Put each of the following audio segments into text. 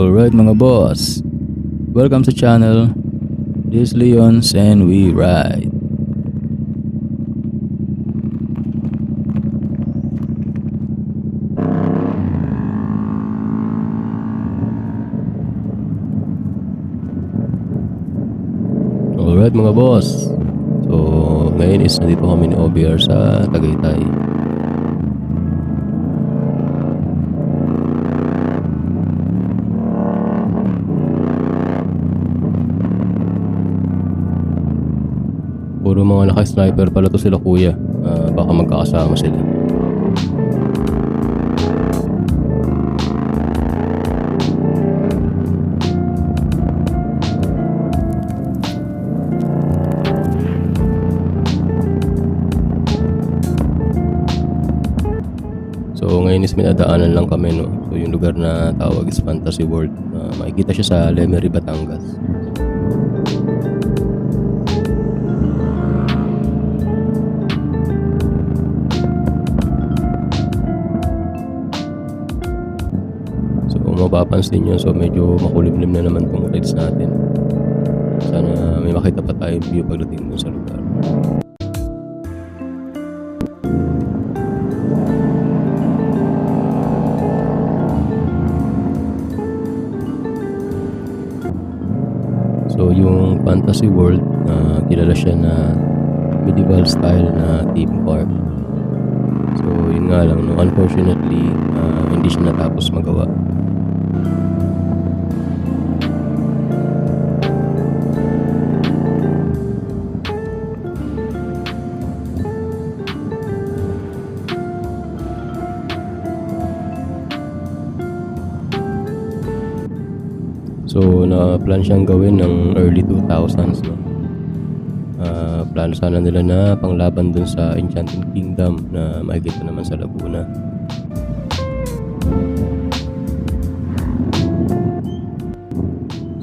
Alright mga boss, welcome sa channel. This is Leons and we ride. Alright mga boss, so ngayon is nandito kami ni OBR sa Tagaytay. Puro mga naka-sniper pala to sila kuya. Baka magkakasama sila. So ngayon is minadaanan lang kami, no. So yung lugar na tawag is Fantasy World. Makikita siya sa Lemery, Batangas. Mapapansin nyo, so medyo makulimlim na naman tong rides natin. Sana may makita pa tayong view pagdating dun sa lugar. So yung Fantasy World, kilala siya na medieval style na theme park. So yun nga lang, no, unfortunately hindi siya natapos magawa. So na-plan siyang gawin ng early 2000s, no? Plano sana nila na panglaban dun sa Enchanted Kingdom na makikita naman sa Laguna.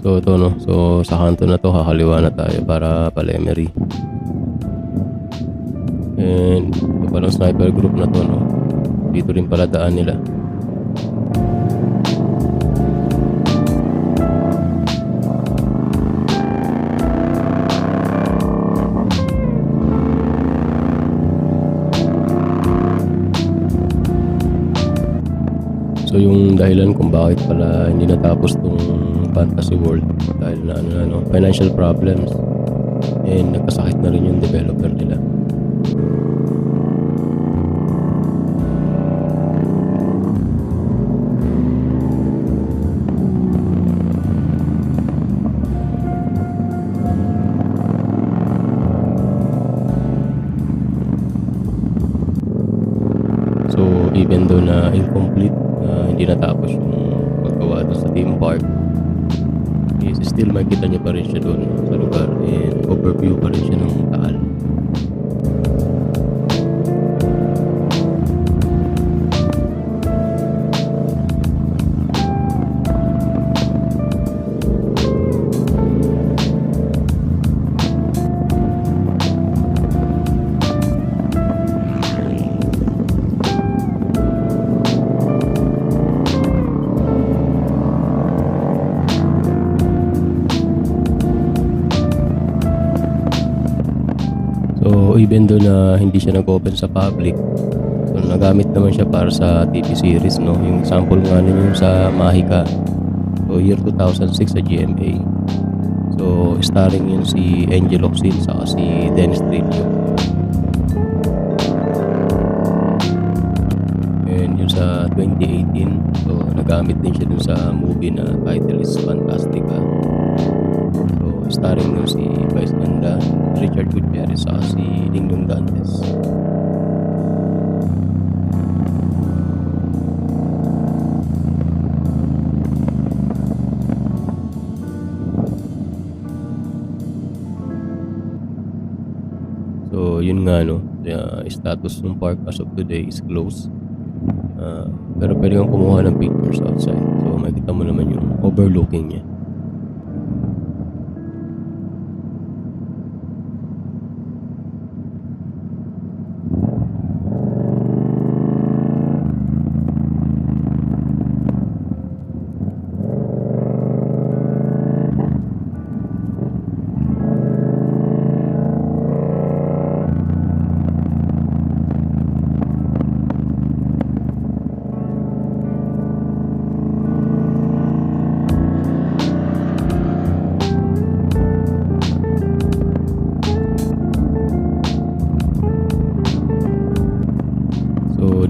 So ito, no, so sa kanto na to kakaliwa na tayo para Lemery. And ito palang sniper group na to, no, dito rin pala daan nila. So yung dahilan kung bakit pala hindi natapos tong Fantasy World dahil na financial problems, and nagkasakit na rin yung developer nila. So even though na incomplete, hindi natapos yung paggawa doon sa theme park, is still makikita niyo pa rin siya doon sa lugar, and overview pa rin siya ng Taal. So even though na hindi siya nag-open sa public, so nagamit naman siya para sa TV series, no. Yung sample nga nun yung sa Mahika, so year 2006 sa GMA. So starring yun si Angel Oxin saka si Dennis Trillo. And yun sa 2018, so nagamit din siya dun sa movie na title is Fantastica. So starring nun si Vice Ganda, Richard Gutierrez sa si Dingdong Dantes. So yun nga, no, status ng park as of today is closed. Pero pwede kang kumuha ng pictures outside, so makikita mo naman yung overlooking niya.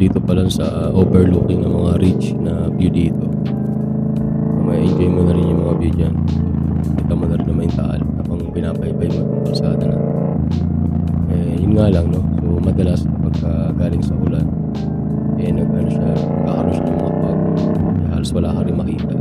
dito pa lang sa overlooking ng mga ridge na view dito. So, ma-enjoy mo na rin yung mga view dyan. Kita mo na rin naman yung taal habang pinapaybay mo itong kalsada na. Yun nga lang, no? So madalas pagka galing sa ulan, nag-ano siya, nagkakaroon siya ng mga fog. Halos wala ka rin makita.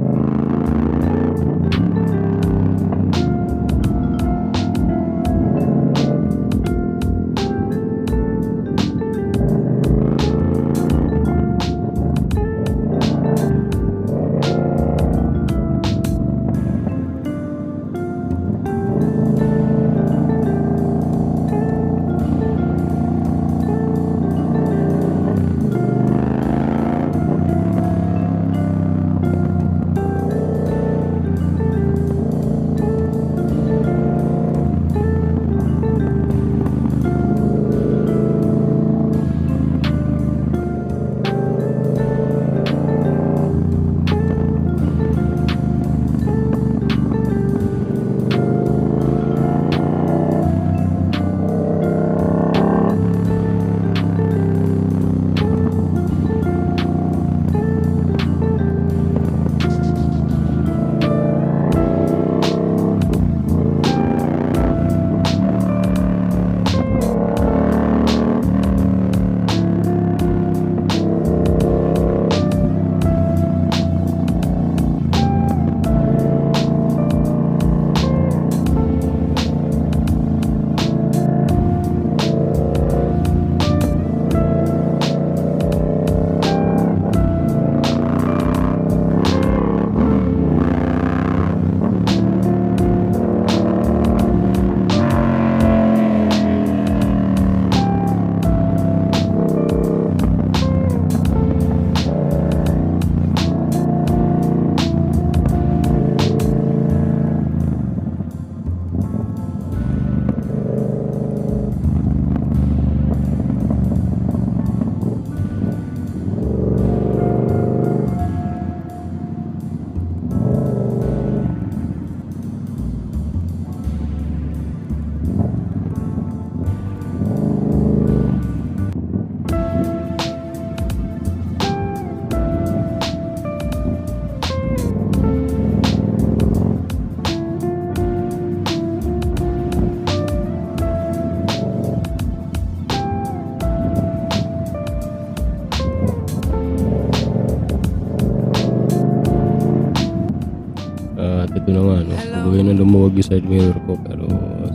At ito na nga, no? Gagawin na lumuwag yung side mirror ko, pero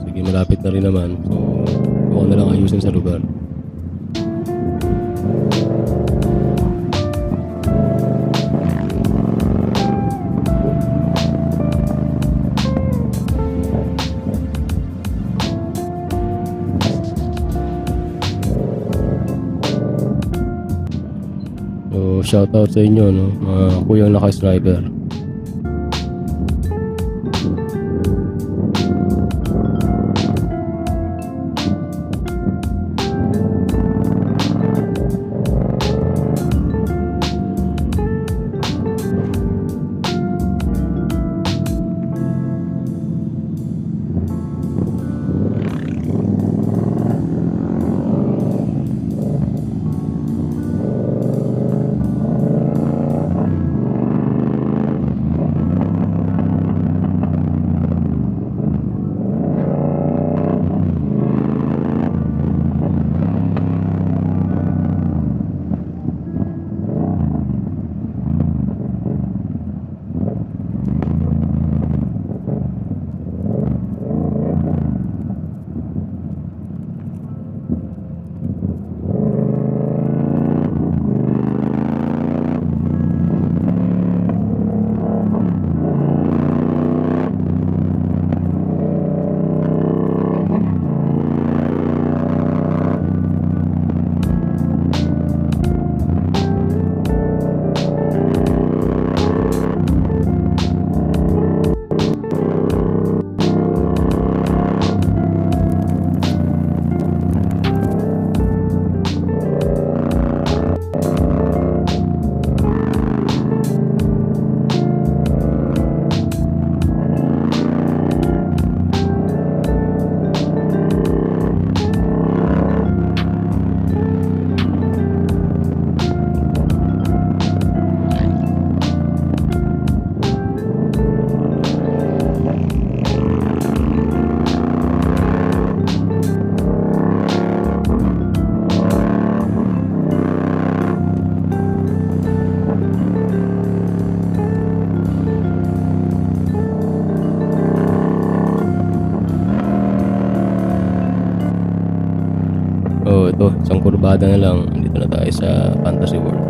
sige, malapit na rin naman. So, ako na lang ayusin sa lugar. So, shoutout sa inyo, no? Mga kuyang naka-sniper. to, isang kurbada na lang, dito na tayo sa Fantasy World.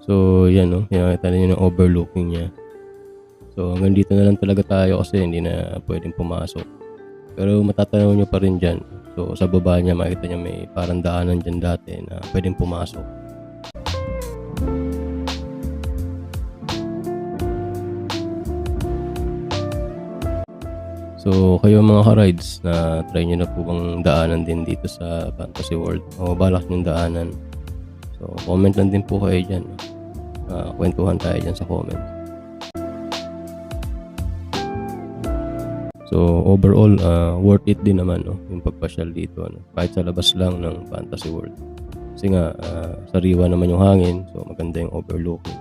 So yan no, nakita niyo yung overlooking niya. So hanggang dito na lang talaga tayo kasi hindi na pwedeng pumasok. Pero matatanaw nyo pa rin dyan. So sa baba niya makita niyo may parang daanan dyan dati na pwedeng pumasok. So kayo mga ka-rides, na try nyo na po bang daanan din dito sa Fantasy World o balak nyo daanan? So comment lang din po kayo dyan. Kwentuhan tayo dyan sa comment. So overall, worth it din naman no, yung pagpasyal dito no? Kahit sa labas lang ng Fantasy World. Kasi nga, sariwa naman yung hangin, so maganda yung overlooking.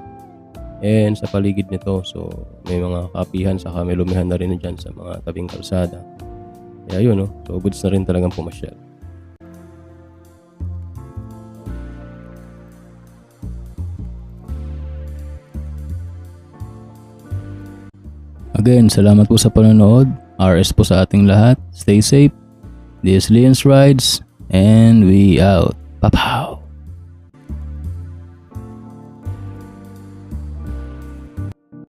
And sa paligid nito, so may mga kapihan, saka may lumihan na rin dyan sa mga tabing kalsada. Kaya yun no, so goods na rin talagang pumasyal. Again, salamat po sa panonood. RS po sa ating lahat. Stay safe. This is Leon's Rides and we out. Papow!